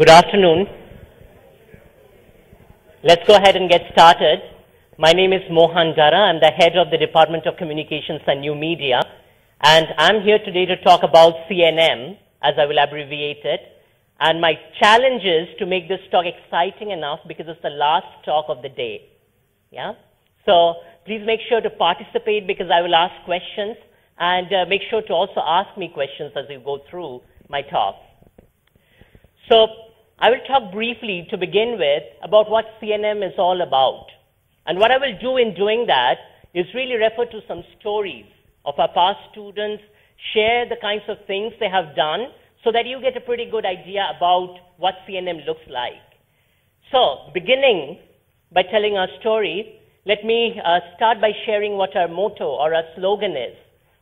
Good afternoon. Let's go ahead and get started. My name is Mohan. I'm the head of the Department of Communications and New Media, and I'm here today to talk about CNM, as I will abbreviate it. And my challenge is to make this talk exciting enough because it's the last talk of the day. Yeah? So please make sure to participate because I will ask questions, and make sure to also ask me questions as we go through my talk. So I will talk briefly to begin with about what CNM is all about. And what I will do in doing that is really refer to some stories of our past students, share the kinds of things they have done so that you get a pretty good idea about what CNM looks like. So beginning by telling our story, let me start by sharing what our motto or our slogan is.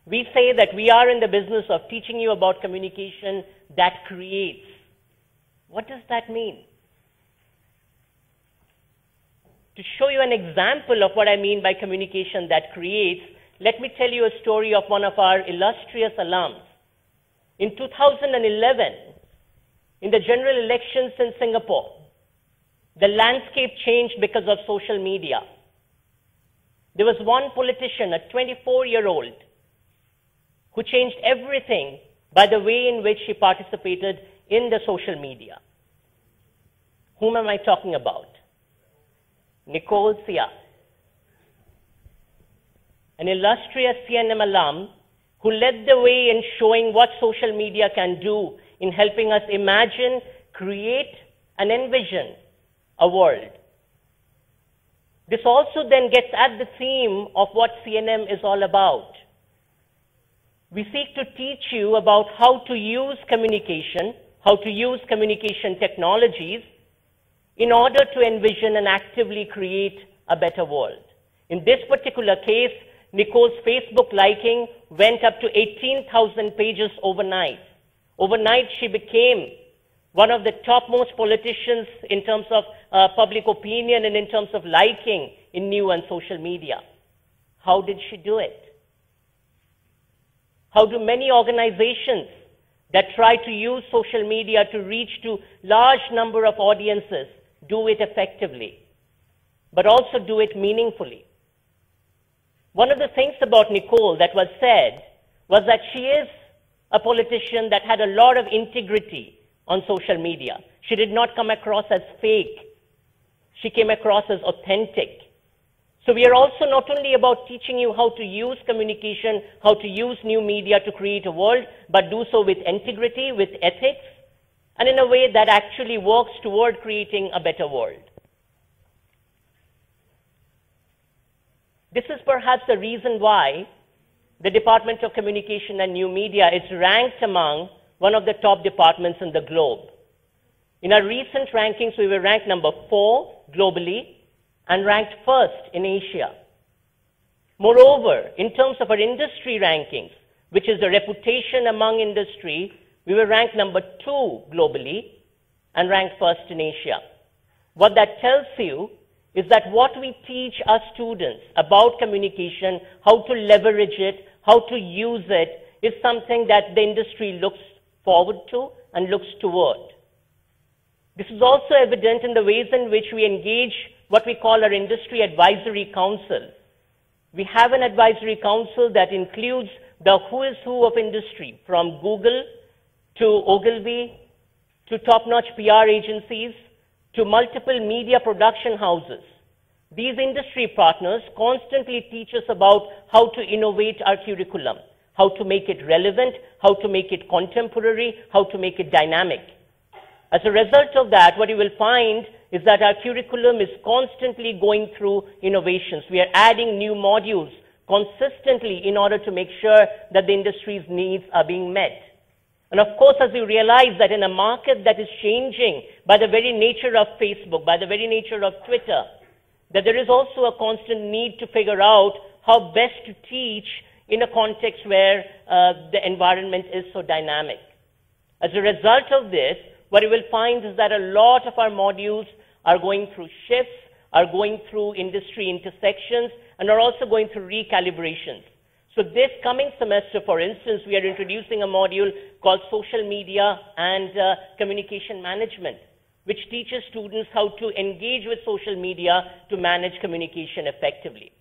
We say that we are in the business of teaching you about communication that creates. What does that mean? To show you an example of what I mean by communication that creates, let me tell you a story of one of our illustrious alums. In 2011, in the general elections in Singapore, the landscape changed because of social media. There was one politician, a 24-year-old, who changed everything by the way in which he participated in the social media. Whom am I talking about? Nicole Sia, an illustrious CNM alum who led the way in showing what social media can do in helping us imagine, create, and envision a world. This also then gets at the theme of what CNM is all about. We seek to teach you about how to use communication, how to use communication technologies in order to envision and actively create a better world. In this particular case, Nicole's Facebook liking went up to 18,000 pages overnight. Overnight, she became one of the topmost politicians in terms of public opinion and in terms of liking in new and social media. How did she do it? How do many organizations that try to use social media to reach to large number of audiences do it effectively, but also do it meaningfully? One of the things about Nicole that was said was that she is a politician that had a lot of integrity on social media. She did not come across as fake. She came across as authentic. So we are also not only about teaching you how to use communication, how to use new media to create a world, but do so with integrity, with ethics, and in a way that actually works toward creating a better world. This is perhaps the reason why the Department of Communication and New Media is ranked among one of the top departments in the globe. In our recent rankings, we were ranked number 4 globally and ranked first in Asia. Moreover, in terms of our industry rankings, which is the reputation among industry, we were ranked number 2 globally and ranked first in Asia. What that tells you is that what we teach our students about communication, how to leverage it, how to use it, is something that the industry looks forward to and looks toward. This is also evident in the ways in which we engage what we call our Industry Advisory Council. We have an advisory council that includes the who is who of industry, from Google to Ogilvy to top-notch PR agencies to multiple media production houses. These industry partners constantly teach us about how to innovate our curriculum, how to make it relevant, how to make it contemporary, how to make it dynamic. As a result of that, what you will find is that our curriculum is constantly going through innovations. We are adding new modules consistently in order to make sure that the industry's needs are being met. And of course, as you realize that in a market that is changing by the very nature of Facebook, by the very nature of Twitter, that there is also a constant need to figure out how best to teach in a context where the environment is so dynamic. As a result of this, what you will find is that a lot of our modules are going through shifts, are going through industry intersections, and are also going through recalibrations. So this coming semester, for instance, we are introducing a module called Social Media and Communication Management, which teaches students how to engage with social media to manage communication effectively.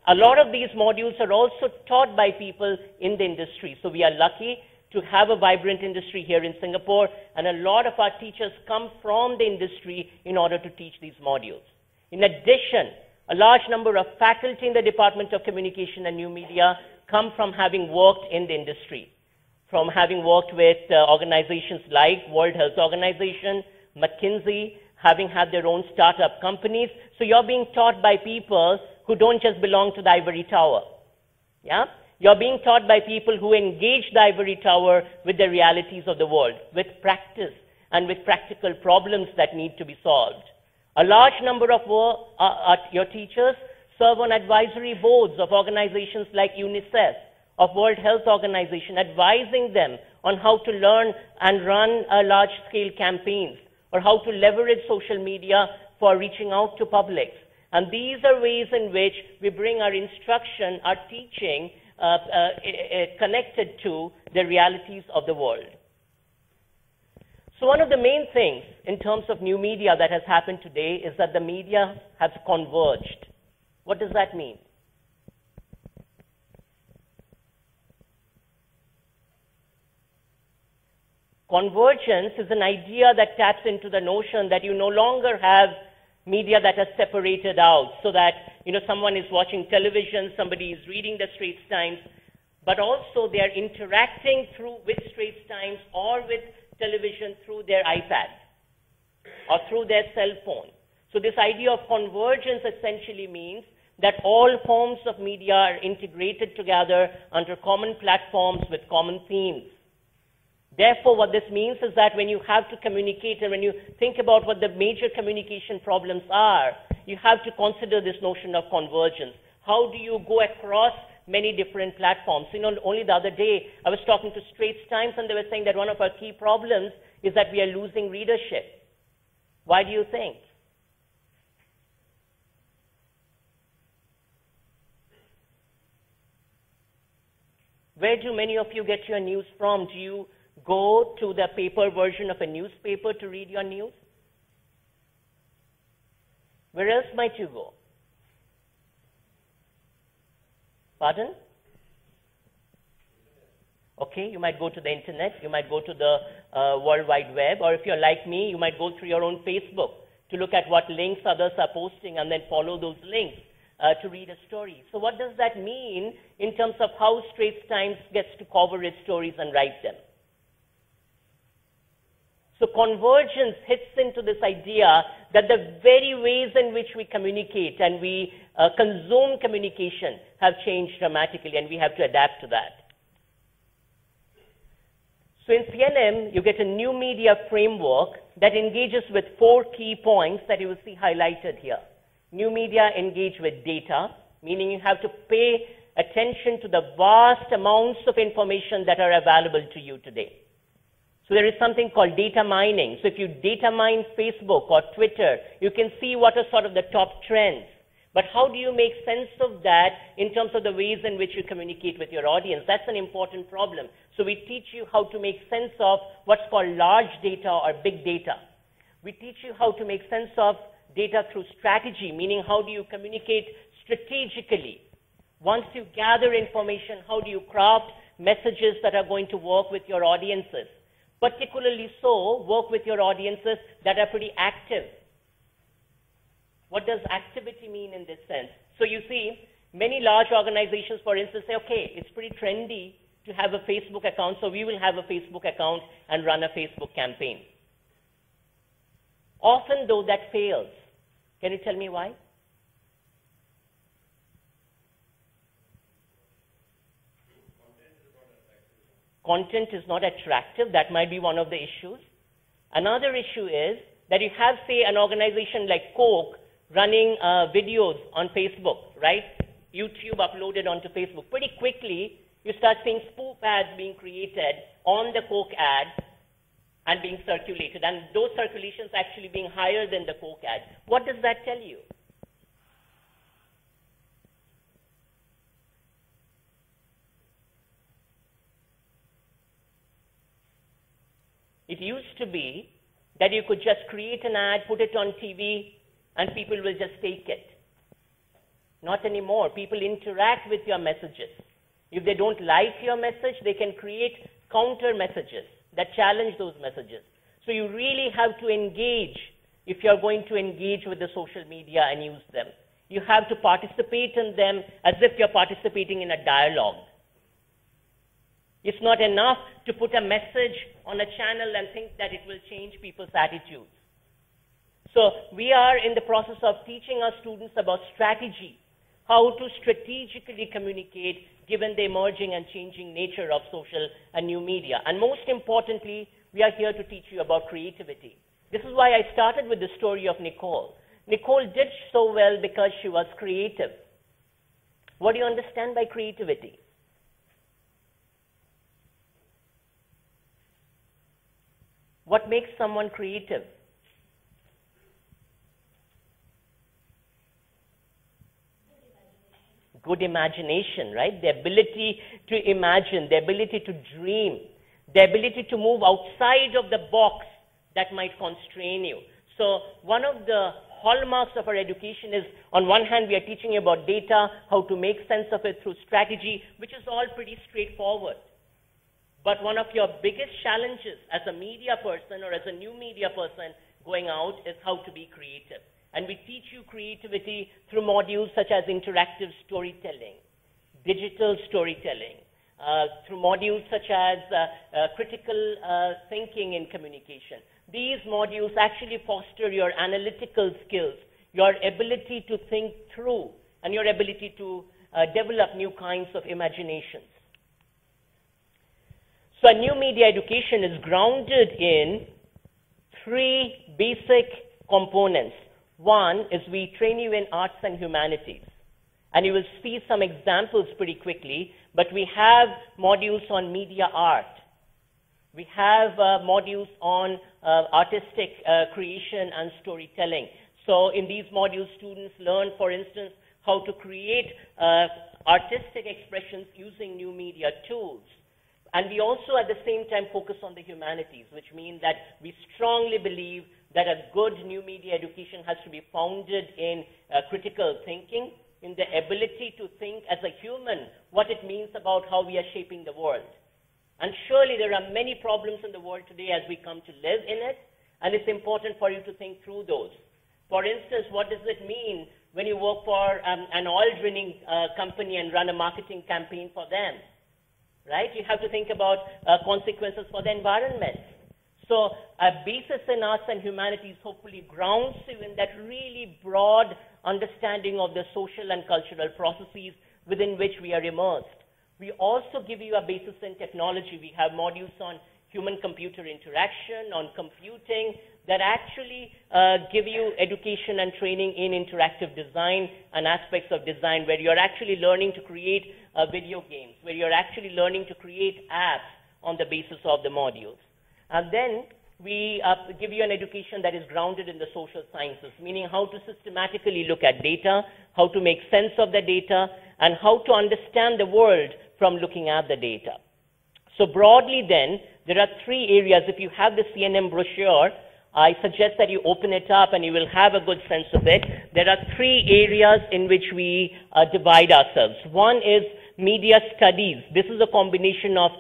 A lot of these modules are also taught by people in the industry. So we are lucky to have a vibrant industry here in Singapore, and a lot of our teachers come from the industry in order to teach these modules. In addition, a large number of faculty in the Department of Communication and New Media come from having worked in the industry, from having worked with organizations like World Health Organization, McKinsey, having had their own startup companies. So you're being taught by people who don't just belong to the ivory tower. Yeah? You're being taught by people who engage the ivory tower with the realities of the world, with practice and with practical problems that need to be solved. A large number of your teachers serve on advisory boards of organizations like UNICEF, of World Health Organization, advising them on how to learn and run large-scale campaigns, or how to leverage social media for reaching out to publics. And these are ways in which we bring our instruction, our teaching, connected to the realities of the world. So one of the main things in terms of new media that has happened today is that the media has converged. What does that mean? Convergence is an idea that taps into the notion that you no longer have media that are separated out, so that someone is watching television, somebody is reading the Straits Times, but also they are interacting with Straits Times or with television through their iPad or through their cell phone. So this idea of convergence essentially means that all forms of media are integrated together under common platforms with common themes. Therefore, what this means is that when you have to communicate and when you think about what the major communication problems are, you have to consider this notion of convergence. How do you go across many different platforms? Only the other day, I was talking to Straits Times, and they were saying that one of our key problems is that we are losing readership. Why do you think? Where do many of you get your news from? Do you go to the paper version of a newspaper to read your news? Where else might you go? Pardon? Okay, you might go to the internet, you might go to the World Wide Web, or if you're like me, you might go through your own Facebook to look at what links others are posting and then follow those links to read a story. So what does that mean in terms of how Straits Times gets to cover its stories and write them? So convergence hits into this idea that the very ways in which we communicate and we consume communication have changed dramatically, and we have to adapt to that. So in CNM, you get a new media framework that engages with 4 key points that you will see highlighted here. New media engage with data, meaning you have to pay attention to the vast amounts of information that are available to you today. So there is something called data mining. So if you data mine Facebook or Twitter, you can see what are sort of the top trends. But how do you make sense of that in terms of the ways in which you communicate with your audience? That's an important problem. So we teach you how to make sense of what's called large data or big data. We teach you how to make sense of data through strategy, meaning how do you communicate strategically? Once you gather information, how do you craft messages that are going to work with your audiences? Particularly so, work with your audiences that are pretty active. What does activity mean in this sense? So you see, many large organizations, for instance, say, okay, it's pretty trendy to have a Facebook account, so we will have a Facebook account and run a Facebook campaign. Often, though, that fails. Can you tell me why? Content is not attractive. That might be one of the issues. Another issue is that you have, say, an organization like Coke running videos on Facebook, right? YouTube uploaded onto Facebook. Pretty quickly, you start seeing spoof ads being created on the Coke ad and being circulated, and those circulations actually being higher than the Coke ad. What does that tell you? It used to be that you could just create an ad, put it on TV, and people will just take it. Not anymore. People interact with your messages. If they don't like your message, they can create counter messages that challenge those messages. So you really have to engage if you're going to engage with the social media and use them. You have to participate in them as if you're participating in a dialogue. It's not enough to put a message on a channel and think that it will change people's attitudes. So we are in the process of teaching our students about strategy, how to strategically communicate given the emerging and changing nature of social and new media. And most importantly, we are here to teach you about creativity. This is why I started with the story of Nicole. Nicole did so well because she was creative. What do you understand by creativity? What makes someone creative? Good imagination, right? The ability to imagine, the ability to dream, the ability to move outside of the box that might constrain you. So one of the hallmarks of our education is, on one hand, we are teaching you about data, how to make sense of it through strategy, which is all pretty straightforward. But one of your biggest challenges as a media person or as a new media person going out is how to be creative. And we teach you creativity through modules such as interactive storytelling, digital storytelling, through modules such as critical thinking in communication. These modules actually foster your analytical skills, your ability to think through, and your ability to develop new kinds of imaginations. So new media education is grounded in three basic components. One is we train you in arts and humanities. And you will see some examples pretty quickly, but we have modules on media art. We have modules on artistic creation and storytelling. So in these modules, students learn, for instance, how to create artistic expressions using new media tools. And we also, at the same time, focus on the humanities, which means that we strongly believe that a good new media education has to be founded in critical thinking, in the ability to think as a human what it means about how we are shaping the world. And surely there are many problems in the world today as we come to live in it, and it's important for you to think through those. For instance, what does it mean when you work for an oil drilling company and run a marketing campaign for them? Right? You have to think about consequences for the environment. So a basis in arts and humanities hopefully grounds you in that really broad understanding of the social and cultural processes within which we are immersed. We also give you a basis in technology. We have modules on human-computer interaction, on computing, that actually give you education and training in interactive design and aspects of design, where you're actually learning to create video games, where you're actually learning to create apps on the basis of the modules. And then we give you an education that is grounded in the social sciences, meaning how to systematically look at data, how to make sense of the data, and how to understand the world from looking at the data. So broadly then, there are three areas. If you have the CNM brochure, I suggest that you open it up and you will have a good sense of it. There are three areas in which we divide ourselves. One is media studies. This is a combination of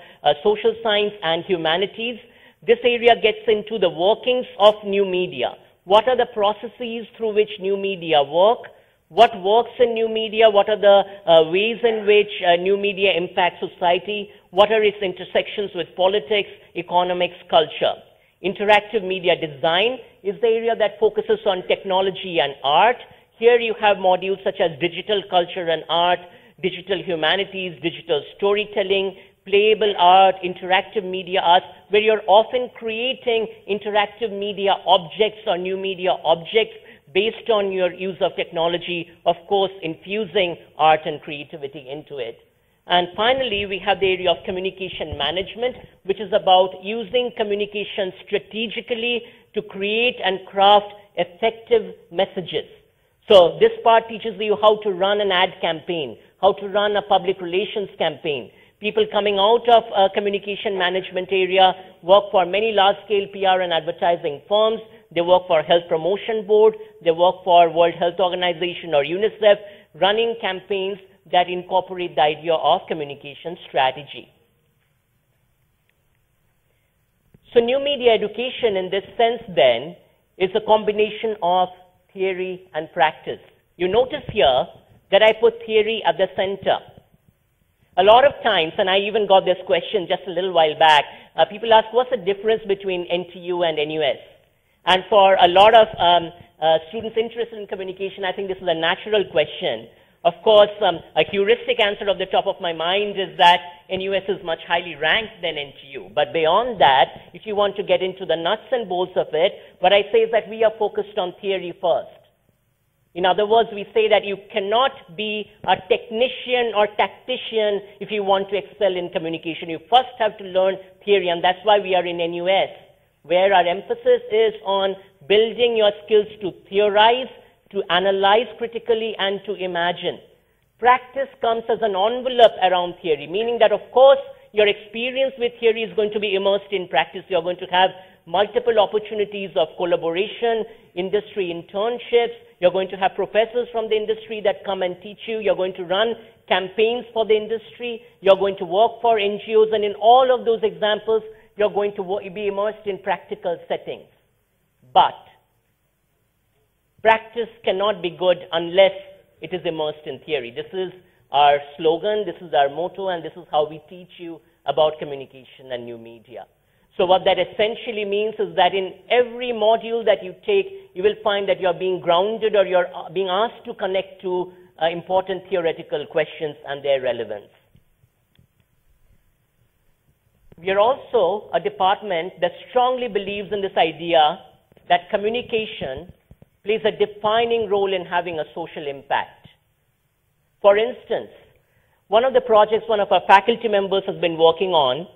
social science and humanities. This area gets into the workings of new media. What are the processes through which new media work? What works in new media? What are the ways in which new media impact society? What are its intersections with politics, economics, culture? Interactive media design is the area that focuses on technology and art. Here you have modules such as digital culture and art, digital humanities, digital storytelling, playable art, interactive media arts, where you're often creating interactive media objects or new media objects based on your use of technology, of course, infusing art and creativity into it. And finally, we have the area of communication management, which is about using communication strategically to create and craft effective messages. So this part teaches you how to run an ad campaign, how to run a public relations campaign, People coming out of communication management area work for many large-scale PR and advertising firms. They work for Health Promotion Board. They work for World Health Organization or UNICEF, running campaigns that incorporate the idea of communication strategy. So new media education in this sense then is a combination of theory and practice. You notice here that I put theory at the center. A lot of times, and I even got this question just a little while back, people ask what's the difference between NTU and NUS? And for a lot of students interested in communication, I think this is a natural question. Of course, a heuristic answer off the top of my mind is that NUS is much highly ranked than NTU. But beyond that, if you want to get into the nuts and bolts of it, what I say is that we are focused on theory first. In other words, we say that you cannot be a technician or tactician if you want to excel in communication. You first have to learn theory, and that's why we are in NUS, where our emphasis is on building your skills to theorize, to analyze critically, and to imagine. Practice comes as an envelope around theory, meaning that, of course, your experience with theory is going to be immersed in practice. You're going to have multiple opportunities of collaboration, industry internships. You're going to have professors from the industry that come and teach you. You're going to run campaigns for the industry. You're going to work for NGOs. And in all of those examples, you're going to be immersed in practical settings. But practice cannot be good unless it is immersed in theory. This is our slogan, this is our motto, and this is how we teach you about communication and new media. So what that essentially means is that in every module that you take, you will find that you're being grounded or you're being asked to connect to important theoretical questions and their relevance. We are also a department that strongly believes in this idea that communication plays a defining role in having a social impact. For instance, one of the projects one of our faculty members has been working on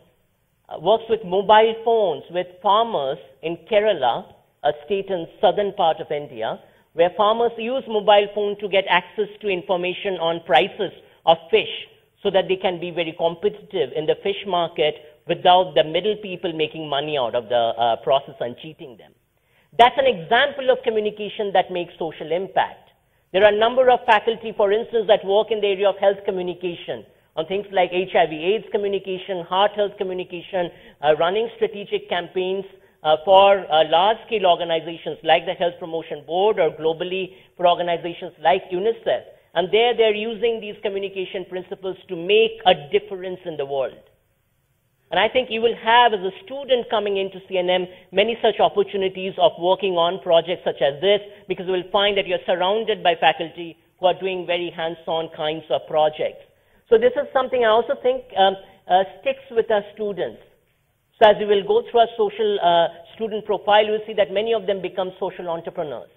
works with mobile phones with farmers in Kerala, a state in southern part of India, where farmers use mobile phone to get access to information on prices of fish so that they can be very competitive in the fish market without the middle people making money out of the process and cheating them. That's an example of communication that makes social impact. There are a number of faculty, for instance, that work in the area of health communication, on things like HIV/AIDS communication, heart health communication, running strategic campaigns for large-scale organizations like the Health Promotion Board or globally for organizations like UNICEF. And there they're using these communication principles to make a difference in the world. And I think you will have, as a student coming into CNM, many such opportunities of working on projects such as this, because you will find that you're surrounded by faculty who are doing very hands-on kinds of projects. So this is something I also think sticks with our students. So as we will go through our social student profile, you will see that many of them become social entrepreneurs.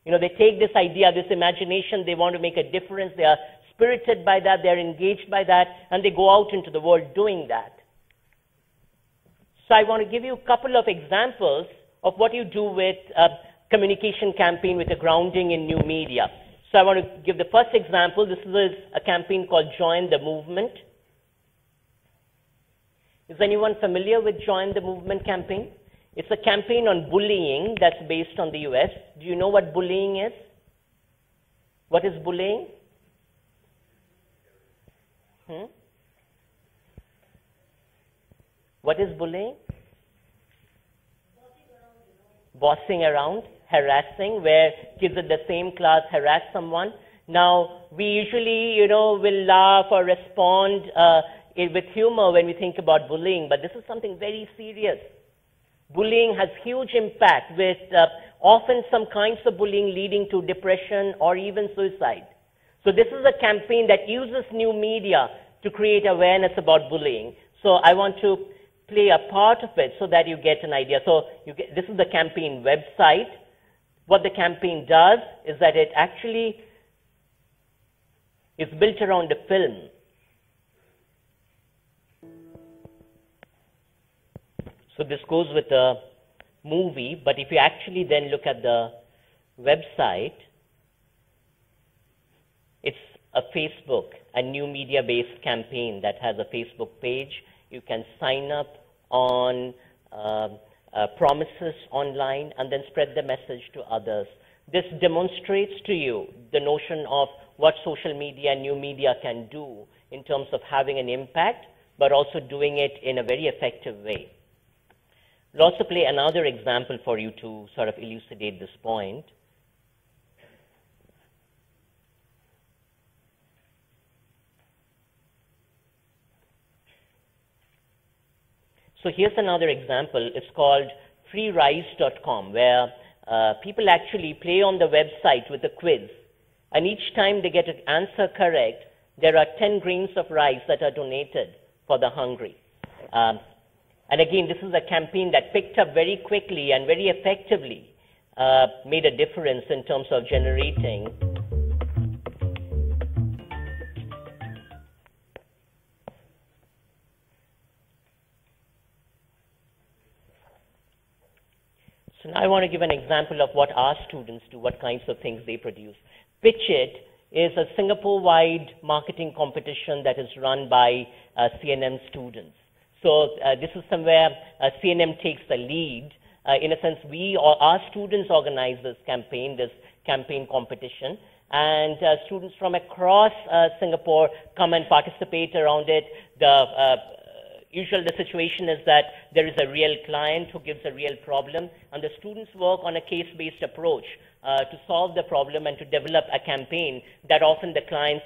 You know, they take this idea, this imagination, they want to make a difference, they are spirited by that, they're engaged by that, and they go out into the world doing that. So I want to give you a couple of examples of what you do with a communication campaign with a grounding in new media. So I want to give the first example. This is a campaign called Join the Movement. Is anyone familiar with Join the Movement campaign? It's a campaign on bullying that's based on the US. Do you know what bullying is? What is bullying? What is bullying? Bossing around, harassing, where kids in the same class harass someone. Now, we usually, will laugh or respond with humor when we think about bullying, but this is something very serious. Bullying has huge impact with often some kinds of bullying leading to depression or even suicide. So this is a campaign that uses new media to create awareness about bullying. So I want to play a part of it so that you get an idea. So this is the campaign website. What the campaign does is that it actually is built around a film. So this goes with a movie, but if you actually then look at the website, it's a Facebook, a new media-based campaign that has a Facebook page. You can sign up on promises online and then spread the message to others. This demonstrates to you the notion of what social media and new media can do in terms of having an impact, but also doing it in a very effective way. We'll also play another example for you to sort of elucidate this point. So here's another example. It's called freerice.com, where people actually play on the website with a quiz. And each time they get an answer correct, there are 10 grains of rice that are donated for the hungry. And again, this is a campaign that picked up very quickly and very effectively, made a difference in terms of generating So now I want to give an example of what our students do, what kinds of things they produce. Pitch It is a Singapore-wide marketing competition that is run by CNM students. So this is somewhere CNM takes the lead. In a sense, our students organize this campaign competition, and students from across Singapore come and participate around it. Usually the situation is that there is a real client who gives a real problem, and the students work on a case-based approach to solve the problem and to develop a campaign that often the clients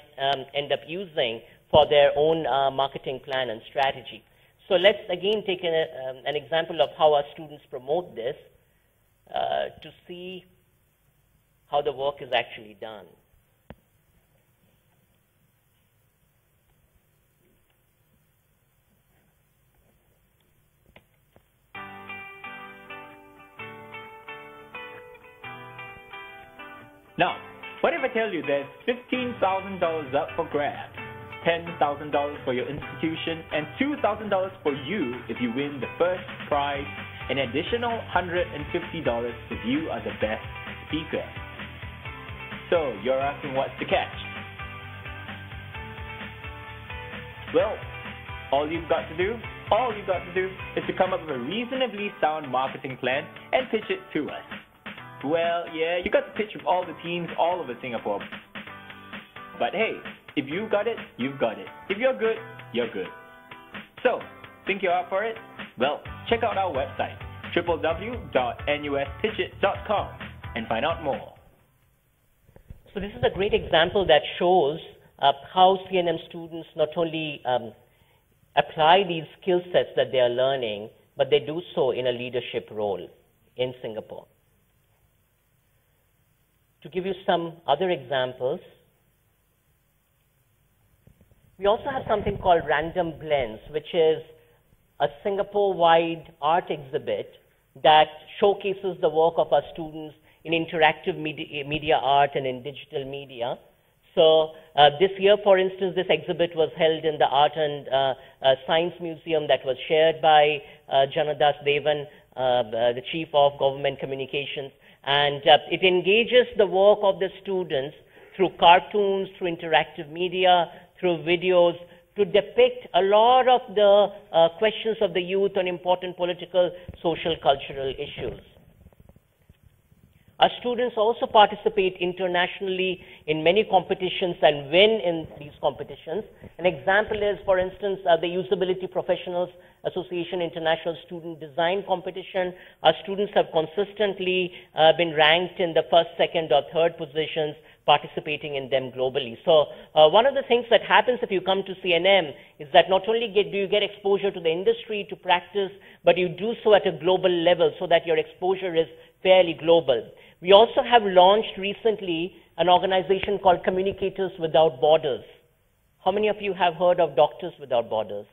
end up using for their own marketing plan and strategy. So let's again take an example of how our students promote this to see how the work is actually done. Now, what if I tell you there's $15,000 up for grabs, $10,000 for your institution, and $2,000 for you if you win the first prize, an additional $150 if you are the best speaker? So, you're asking what's the catch? Well, all you've got to do is to come up with a reasonably sound marketing plan and pitch it to us. Well, yeah, you got to pitch with all the teams all over Singapore. But hey, if you got it, you've got it. If you're good, you're good. So, think you're up for it? Well, check out our website, www.nuspitchit.com, and find out more. So this is a great example that shows how CNM students not only apply these skill sets that they are learning, but they do so in a leadership role in Singapore. To give you some other examples, we also have something called Random Blends, which is a Singapore-wide art exhibit that showcases the work of our students in interactive media art and in digital media. So this year, for instance, this exhibit was held in the Art and Science Museum that was chaired by Janadas Devan, the Chief of Government Communications. And it engages the work of the students through cartoons, through interactive media, through videos, to depict a lot of the questions of the youth on important political, social, cultural issues. Our students also participate internationally in many competitions and win in these competitions. An example is, for instance, the Usability Professionals Association International Student Design Competition. Our students have consistently been ranked in the first, second, or third positions, participating in them globally. So one of the things that happens if you come to CNM is that not only do you get exposure to the industry, to practice, but you do so at a global level so that your exposure is fairly global. We also have launched recently an organization called Communicators Without Borders. How many of you have heard of Doctors Without Borders?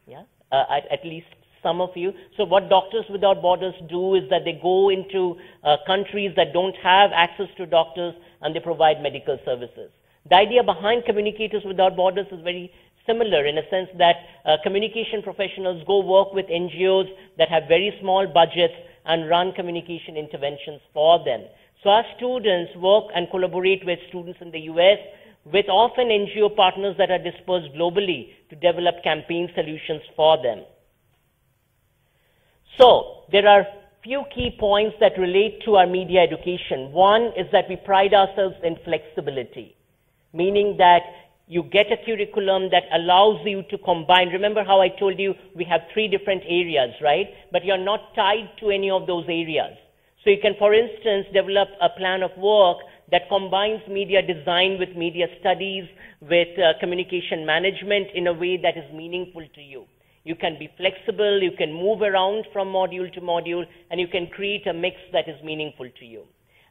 Yeah, at least some of you. So what Doctors Without Borders do is that they go into countries that don't have access to doctors and they provide medical services. The idea behind Communicators Without Borders is very similar in a sense that communication professionals go work with NGOs that have very small budgets and run communication interventions for them. So our students work and collaborate with students in the US, with often NGO partners that are dispersed globally to develop campaign solutions for them. So there are few key points that relate to our media education. One is that we pride ourselves in flexibility, meaning that you get a curriculum that allows you to combine. Remember how I told you we have 3 different areas, right? But you're not tied to any of those areas. So you can, for instance, develop a plan of work that combines media design with media studies, with communication management in a way that is meaningful to you. You can be flexible, you can move around from module to module, and you can create a mix that is meaningful to you.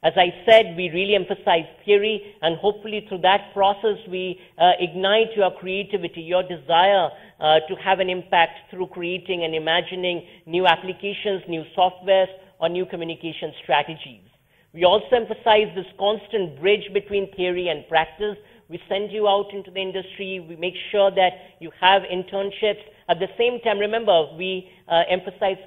As I said, we really emphasize theory, and hopefully through that process, we ignite your creativity, your desire to have an impact through creating and imagining new applications, new softwares, or new communication strategies. We also emphasize this constant bridge between theory and practice. We send you out into the industry. We make sure that you have internships. At the same time, remember, we emphasize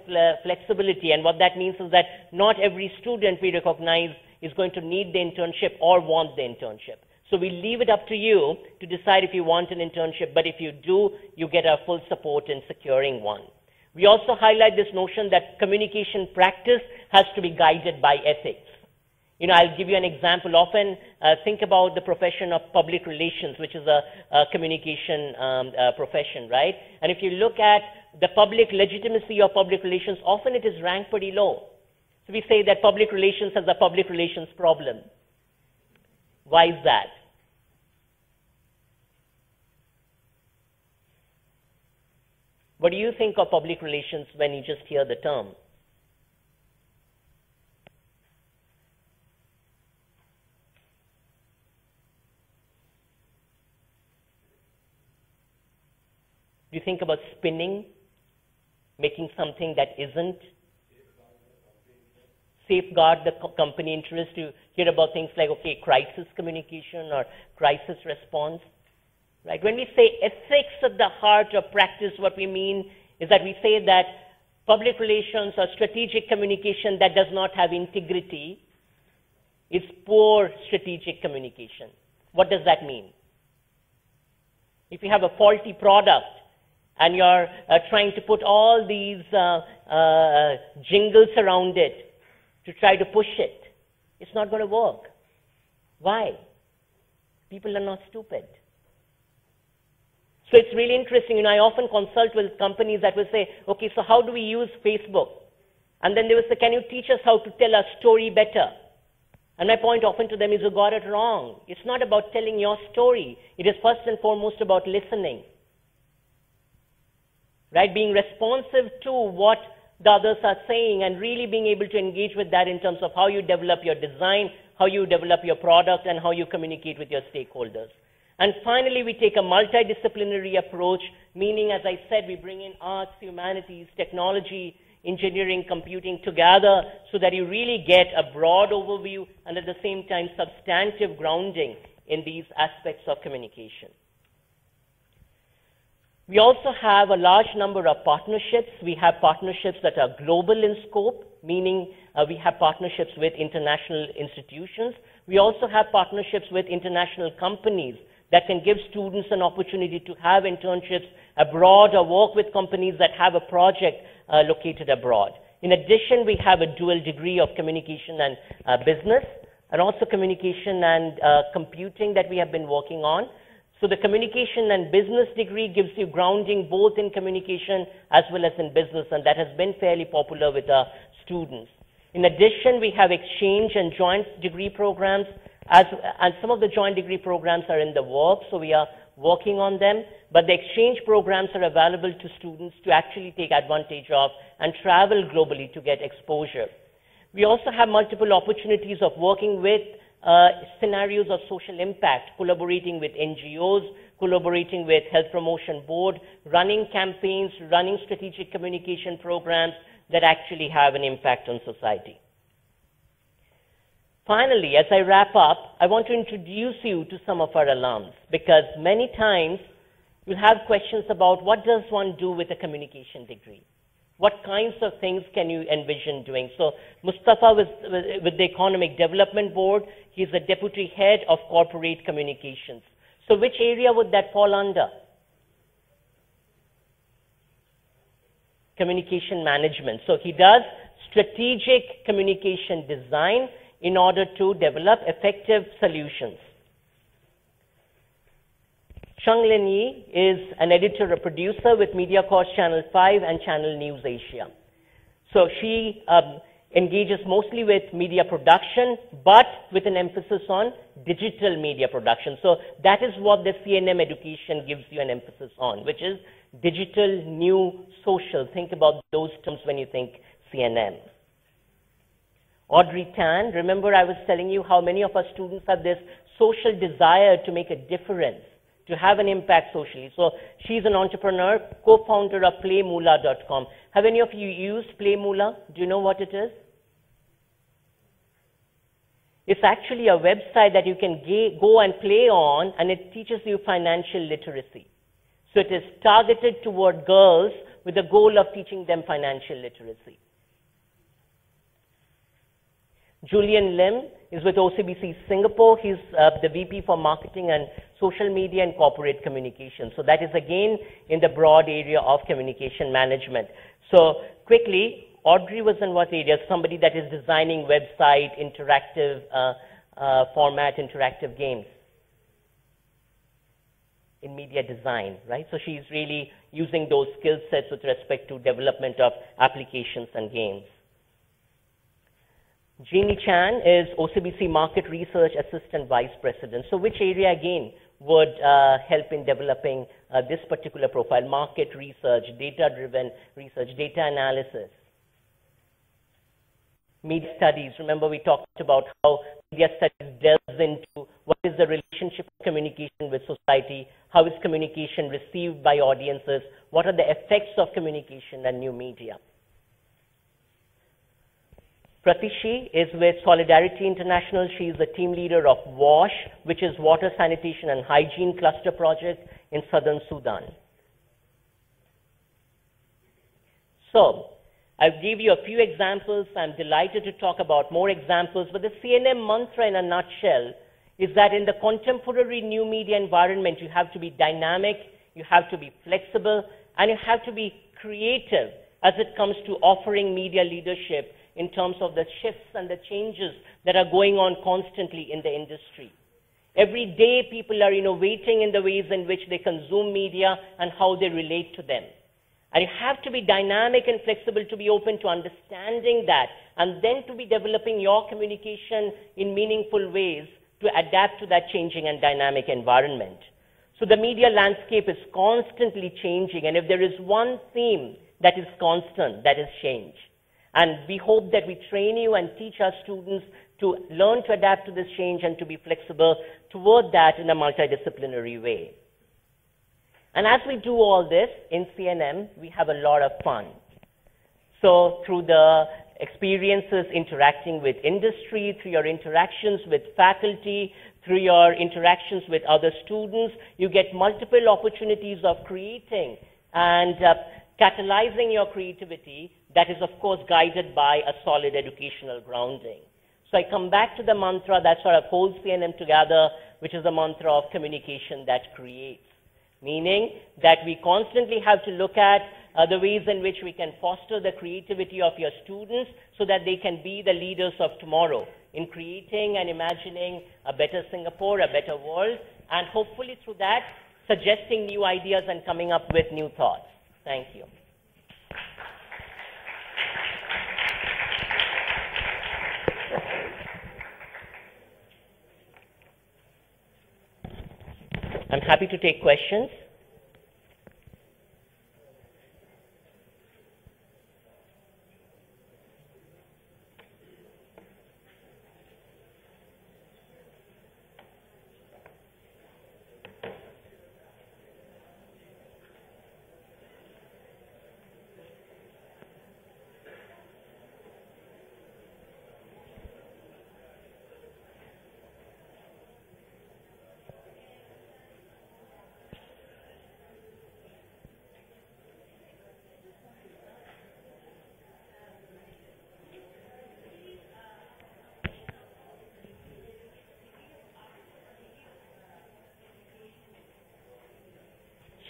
flexibility, and what that means is that not every student we recognize is going to need the internship or want the internship. So we leave it up to you to decide if you want an internship, but if you do, you get our full support in securing one. We also highlight this notion that communication practice has to be guided by ethics. You know, I'll give you an example. Often think about the profession of public relations, which is a communication profession, right? And if you look at the public legitimacy of public relations, often it is ranked pretty low. So we say that public relations has a public relations problem. Why is that? What do you think of public relations when you just hear the term? Do you think about spinning, making something that isn't? Safeguard the company interest. You hear about things like, okay, crisis communication or crisis response, right? When we say ethics at the heart of practice, what we mean is that we say that public relations or strategic communication that does not have integrity is poor strategic communication. What does that mean? If you have a faulty product, and you're trying to put all these jingles around it to try to push it, it's not going to work. Why? People are not stupid. So it's really interesting. You know, I often consult with companies that will say, okay, so how do we use Facebook? And then they will say, can you teach us how to tell a story better? And my point often to them is, you got it wrong. It's not about telling your story. It is first and foremost about listening. Right, being responsive to what the others are saying and really being able to engage with that in terms of how you develop your design, how you develop your product, and how you communicate with your stakeholders. And finally, we take a multidisciplinary approach, meaning, as I said, we bring in arts, humanities, technology, engineering, computing together so that you really get a broad overview and at the same time substantive grounding in these aspects of communication. We also have a large number of partnerships. We have partnerships that are global in scope, meaning we have partnerships with international institutions. We also have partnerships with international companies that can give students an opportunity to have internships abroad or work with companies that have a project located abroad. In addition, we have a dual degree of communication and business, and also communication and computing that we have been working on. So the communication and business degree gives you grounding both in communication as well as in business, and that has been fairly popular with our students. In addition, we have exchange and joint degree programs, and some of the joint degree programs are in the works, so we are working on them. But the exchange programs are available to students to actually take advantage of and travel globally to get exposure. We also have multiple opportunities of working with scenarios of social impact, collaborating with NGOs, collaborating with Health Promotion Board, running campaigns, running strategic communication programs that actually have an impact on society. Finally, as I wrap up, I want to introduce you to some of our alums, because many times you'll have questions about what does one do with a communication degree? What kinds of things can you envision doing? So Mustafa with the Economic Development Board, he's the Deputy Head of Corporate Communications. So which area would that fall under? Communication management. So he does strategic communication design in order to develop effective solutions. Chung Lin Yi is an editor or producer with MediaCorp Channel 5 and Channel News Asia. So she engages mostly with media production, but with an emphasis on digital media production. So that is what the CNM education gives you an emphasis on, which is digital, new, social. Think about those terms when you think CNM. Audrey Tan, remember I was telling you how many of our students have this social desire to make a difference, to have an impact socially. So she's an entrepreneur, co-founder of playmoola.com. Have any of you used Playmoola? Do you know what it is? It's actually a website that you can go and play on, and it teaches you financial literacy. So it is targeted toward girls with the goal of teaching them financial literacy. Julian Lim is with OCBC Singapore. He's the VP for Marketing and Social Media and Corporate Communication. So that is again in the broad area of communication management. So quickly, Audrey was in what area? Somebody that is designing website, interactive format, interactive games in media design, right? So she's really using those skill sets with respect to development of applications and games. Jeannie Chan is OCBC Market Research Assistant Vice President. So which area again would help in developing this particular profile? Market research, data-driven research, data analysis. Media studies. Remember we talked about how media studies delves into what is the relationship of communication with society, how is communication received by audiences, what are the effects of communication and new media. Pratishi is with Solidarity International. She is the team leader of WASH, which is Water Sanitation and Hygiene Cluster Project in Southern Sudan. So, I'll give you a few examples. I'm delighted to talk about more examples, but the CNM mantra in a nutshell is that in the contemporary new media environment, you have to be dynamic, you have to be flexible, and you have to be creative as it comes to offering media leadership in terms of the shifts and the changes that are going on constantly in the industry. Every day, people are innovating in the ways in which they consume media and how they relate to them. And you have to be dynamic and flexible to be open to understanding that, and then to be developing your communication in meaningful ways to adapt to that changing and dynamic environment. So the media landscape is constantly changing, and if there is one theme that is constant, that is change. And we hope that we train you and teach our students to learn to adapt to this change and to be flexible toward that in a multidisciplinary way. And as we do all this in CNM, we have a lot of fun. So through the experiences interacting with industry, through your interactions with faculty, through your interactions with other students, you get multiple opportunities of creating and catalyzing your creativity that is, of course, guided by a solid educational grounding. So I come back to the mantra that sort of holds CNM together, which is the mantra of communication that creates, meaning that we constantly have to look at the ways in which we can foster the creativity of your students so that they can be the leaders of tomorrow in creating and imagining a better Singapore, a better world, and hopefully through that, suggesting new ideas and coming up with new thoughts. Thank you. I'm happy to take questions.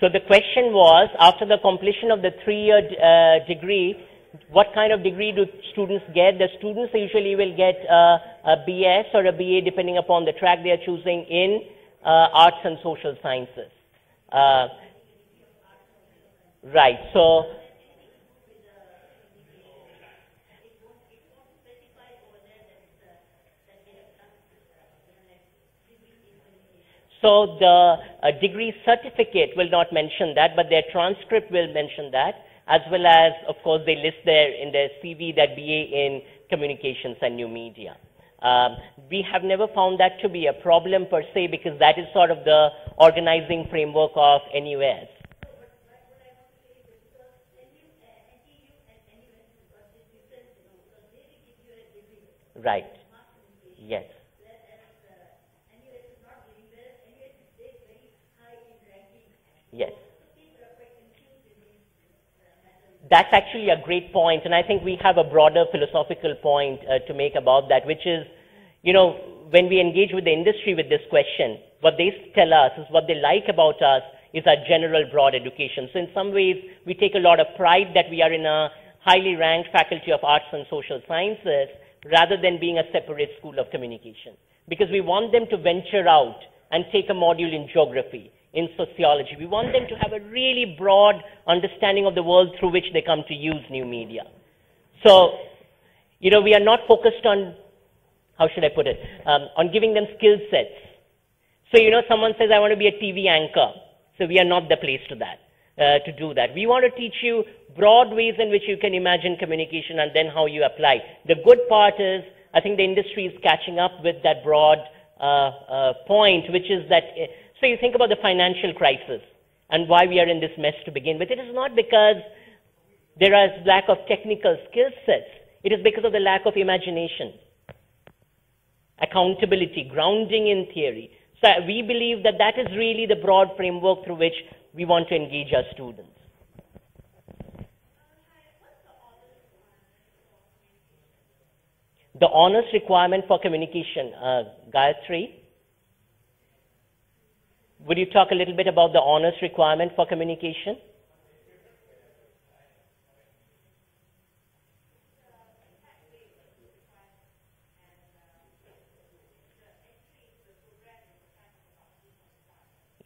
So the question was, after the completion of the 3-year degree, what kind of degree do students get? The students usually will get a BS or a BA depending upon the track they are choosing in arts and social sciences. Right. So the degree certificate will not mention that, but their transcript will mention that, as well as, of course, they list there in their CV that BA in communications and new media. We have never found that to be a problem per se, because that is sort of the organizing framework of NUS. Right. Yes. Yes. That's actually a great point, and I think we have a broader philosophical point to make about that, which is, you know, when we engage with the industry with this question, what they tell us is what they like about us is our general broad education. So in some ways, we take a lot of pride that we are in a highly ranked faculty of arts and social sciences rather than being a separate school of communication, because we want them to venture out and take a module in geography, in sociology. We want them to have a really broad understanding of the world through which they come to use new media. So, you know, we are not focused on, how should I put it, on giving them skill sets. So, you know, someone says, I want to be a TV anchor. So we are not the place to do that. We want to teach you broad ways in which you can imagine communication and then how you apply. The good part is, I think the industry is catching up with that broad point, which is that, so you think about the financial crisis and why we are in this mess to begin with. It is not because there is lack of technical skill sets. It is because of the lack of imagination, accountability, grounding in theory. So we believe that that is really the broad framework through which we want to engage our students. The honors requirement for communication, Gayatri, would you talk a little bit about the honors requirement for communication?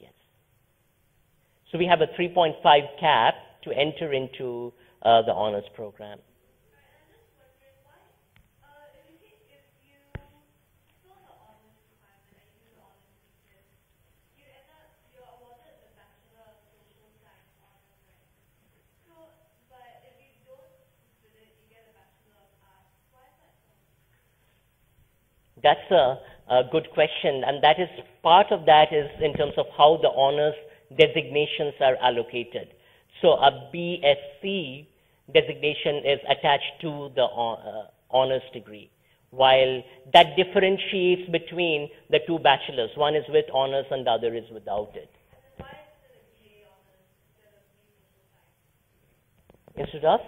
Yes. So we have a 3.5 cap to enter into the honors program. That's a good question, and that is part of that is in terms of how the honors designations are allocated. So a BSc designation is attached to the honors degree, while that differentiates between the two bachelors. One is with honors and the other is without it. Instead of?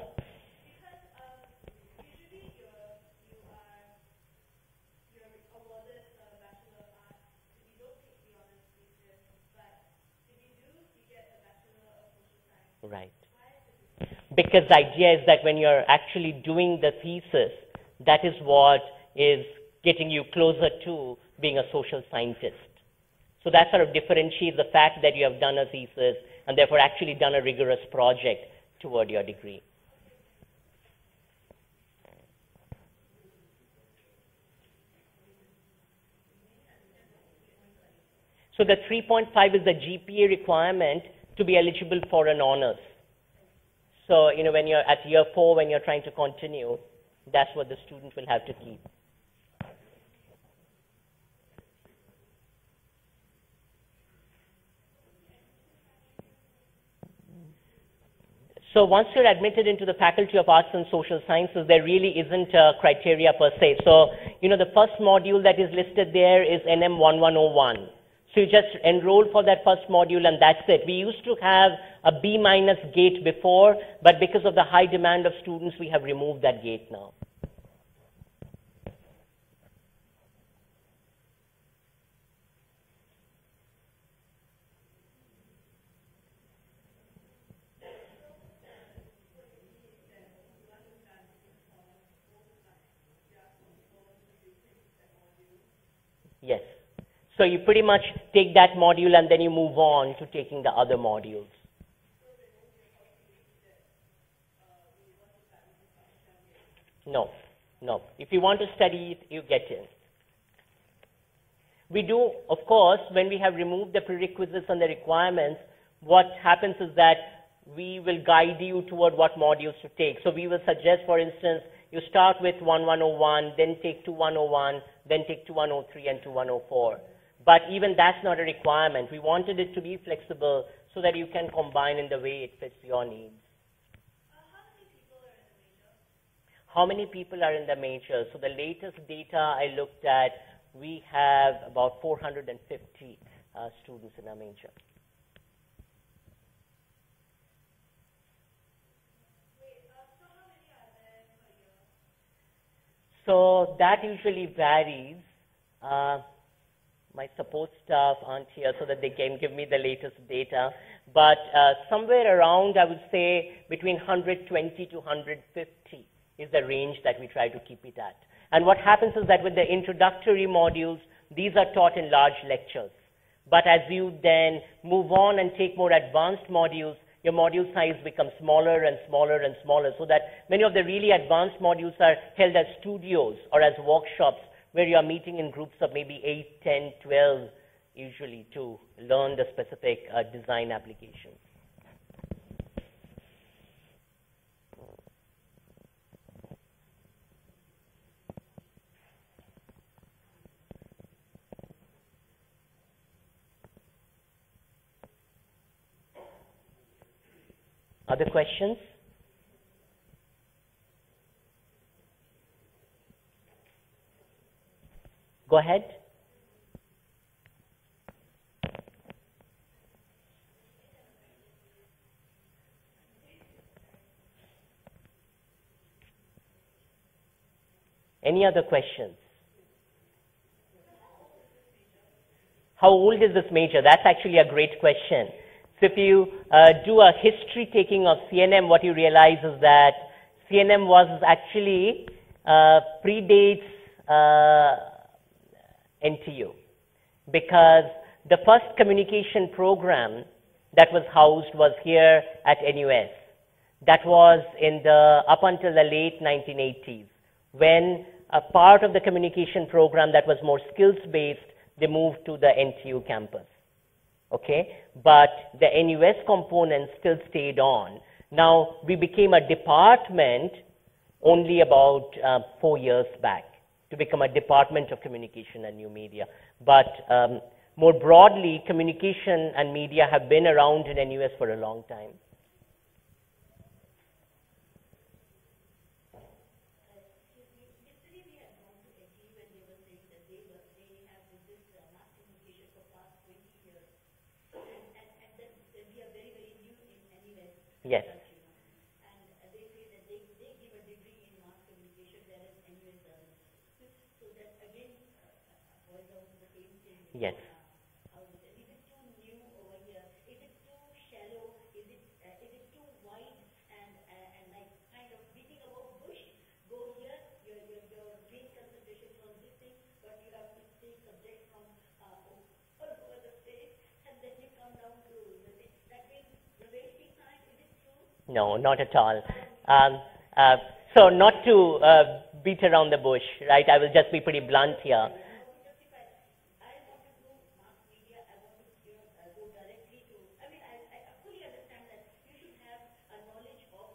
Right. Because the idea is that when you're actually doing the thesis, that is what is getting you closer to being a social scientist. So that sort of differentiates the fact that you have done a thesis and therefore actually done a rigorous project toward your degree. So the 3.5 is the GPA requirement to be eligible for an honors. So, you know, when you're at year 4, when you're trying to continue, that's what the student will have to keep. So once you're admitted into the Faculty of Arts and Social Sciences, there really isn't a criteria per se. So, you know, the first module that is listed there is NM 1101. So you just enroll for that first module and that's it. We used to have a B- gate before, but because of the high demand of students, we have removed that gate now. Yes. So you pretty much take that module and then you move on to taking the other modules. No, no. If you want to study it, you get in. We do, of course, when we have removed the prerequisites and the requirements, what happens is that we will guide you toward what modules to take. So we will suggest, for instance, you start with 1101, then take 2101, then take 2103 and 2104. But even that's not a requirement. We wanted it to be flexible so that you can combine in the way it fits your needs. How many people are in the major? So the latest data I looked at, we have about 450 students in our major. So that usually varies. My support staff aren't here so that they can give me the latest data. But somewhere around, I would say, between 120 to 150 is the range that we try to keep it at. And what happens is that with the introductory modules, these are taught in large lectures. But as you then move on and take more advanced modules, your module size becomes smaller and smaller and smaller, so that many of the really advanced modules are held as studios or as workshops where you are meeting in groups of maybe 8, 10, 12, usually, to learn the specific design applications. Other questions? Go ahead. Any other questions? How old is this major? That's actually a great question. So if you do a history taking of CNM, what you realize is that CNM was actually predates NTU, because the first communication program that was housed was here at NUS. That was in the up until the late 1980s, when a part of the communication program that was more skills-based, they moved to the NTU campus. Okay, but the NUS component still stayed on. Now, we became a department only about 4 years back, to become a Department of Communication and New Media. But more broadly, communication and media have been around in NUS for a long time. Yes. And they say that they give a degree in mass communication, whereas NUS doesn't. So that again boils down to the same thing. Yes. Is it too new over here? Is it too shallow? Is it too wide and like kind of beating about bush? Go here, your main concentration is on this thing, but you have to take subjects from all over the place, and then you come down to the thing. That means the wasting time. Is it true? No, not at all. So not to beat around the bush, right? I will just be pretty blunt here. I want to do mass media. I want to go directly to. I mean, I fully understand that you should have a knowledge of,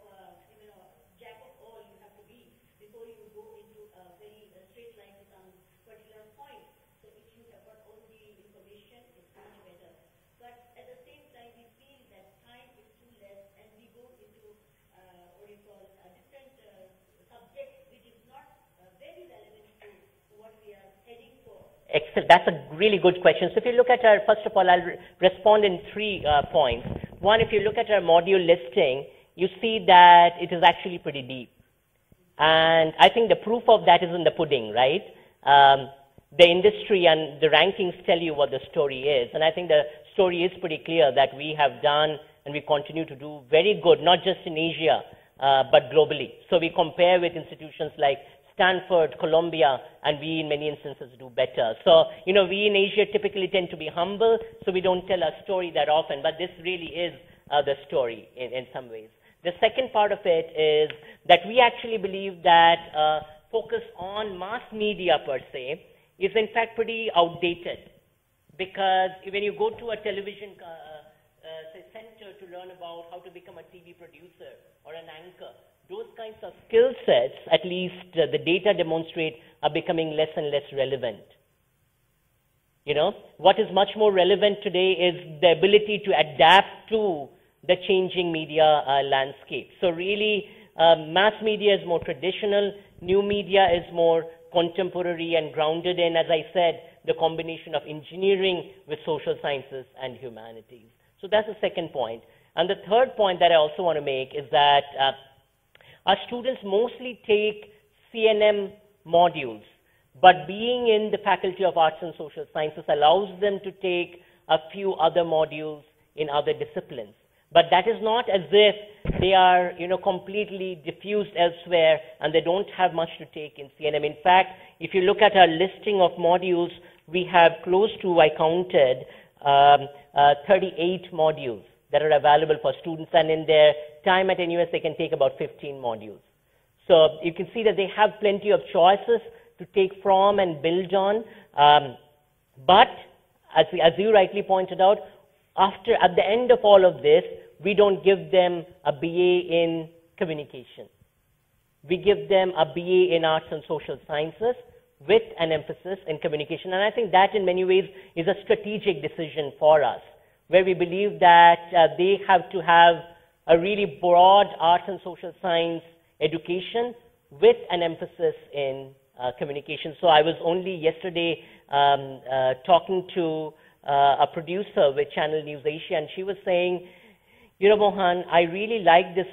jack of all you have to be before you go into a very straight line to some particular point. So if you have got all the information, it's much better. But at the same time, we feel that time is too less, and we go into what you call a different subject, which is not very relevant to what we are heading for. Excellent. That's a really good question. So if you look at our, first of all, I'll respond in 3 points. One, if you look at our module listing, you see that it is actually pretty deep. And I think the proof of that is in the pudding, right? The industry and the rankings tell you what the story is. And I think the story is pretty clear that we have done and we continue to do very good, not just in Asia, but globally. So we compare with institutions like Stanford, Columbia, and we in many instances do better. So, you know, we in Asia typically tend to be humble, so we don't tell our story that often, but this really is the story in some ways. The second part of it is that we actually believe that focus on mass media per se is in fact pretty outdated, because when you go to a television say center to learn about how to become a TV producer or an anchor, those kinds of skill sets, at least the data demonstrate, are becoming less and less relevant. You know, what is much more relevant today is the ability to adapt to the changing media landscape. So really, mass media is more traditional, new media is more contemporary and grounded in, as I said, the combination of engineering with social sciences and humanities. So that's the second point. And the third point that I also want to make is that our students mostly take CNM modules, but being in the Faculty of Arts and Social Sciences allows them to take a few other modules in other disciplines. But that is not as if they are, you know, completely diffused elsewhere and they don't have much to take in CNM. In fact, if you look at our listing of modules, we have close to, I counted, 38 modules that are available for students, and in their time at NUS, they can take about 15 modules. So you can see that they have plenty of choices to take from and build on. But as you rightly pointed out, at the end of all of this, we don't give them a BA in communication. We give them a BA in arts and social sciences with an emphasis in communication. And I think that in many ways is a strategic decision for us, where we believe that they have to have a really broad arts and social science education with an emphasis in communication. So I was only yesterday talking to a producer with Channel News Asia, and she was saying, you know, Mohan, I really like this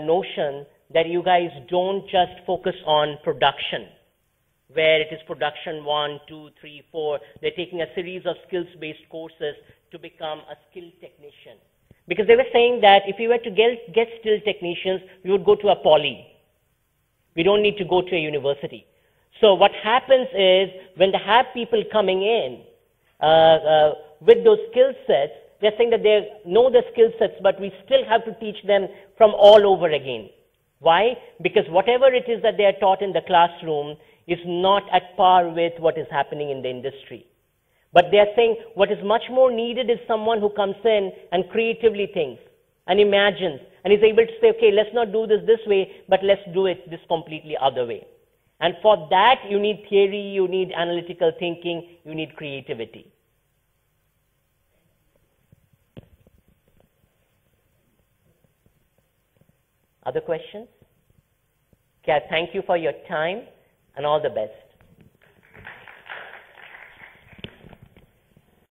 notion that you guys don't just focus on production, where it is production 1, 2, 3, 4. They're taking a series of skills-based courses to become a skilled technician. Because they were saying that if we were to get skilled technicians, we would go to a poly. We don't need to go to a university. So what happens is, when they have people coming in with those skill sets, they're saying that they know the skill sets, but we still have to teach them from all over again. Why? Because whatever it is that they are taught in the classroom is not at par with what is happening in the industry. But they are saying what is much more needed is someone who comes in and creatively thinks and imagines and is able to say, okay, let's not do this way, but let's do it this completely other way. And for that, you need theory, you need analytical thinking, you need creativity. Other questions? Okay, thank you for your time and all the best.